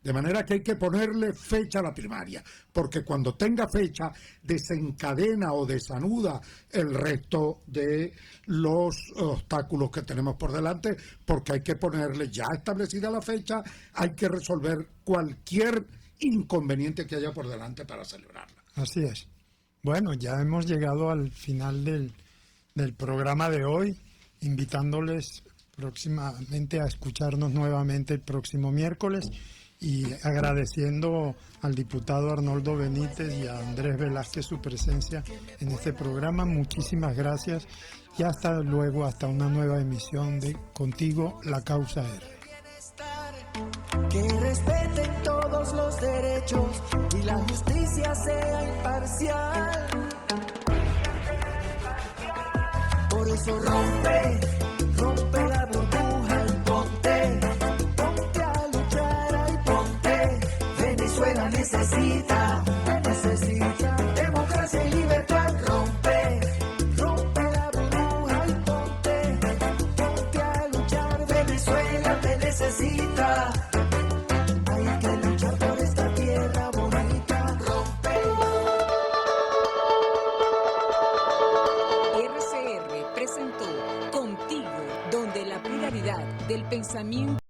De manera que hay que ponerle fecha a la primaria, porque cuando tenga fecha desencadena o desanuda el resto de los obstáculos que tenemos por delante, porque hay que ponerle, ya establecida la fecha, hay que resolver cualquier inconveniente que haya por delante para celebrarla. Así es. Bueno, ya hemos llegado al final del programa de hoy, invitándoles próximamente a escucharnos nuevamente el próximo miércoles. Y agradeciendo al diputado Arnoldo Benítez y a Andrés Velázquez su presencia en este programa. Muchísimas gracias y hasta luego, hasta una nueva emisión de Contigo, la Causa R. Que respeten todos los derechos y la justicia sea imparcial. Por eso rompe la burbuja y ponte a luchar, ay ponte. Venezuela necesita democracia y libertad. Rompe la burbuja y ponte a luchar. Venezuela te necesita. Hay que luchar por esta tierra bonita. Rompe. RCR presentó Contigo, donde la pluralidad del pensamiento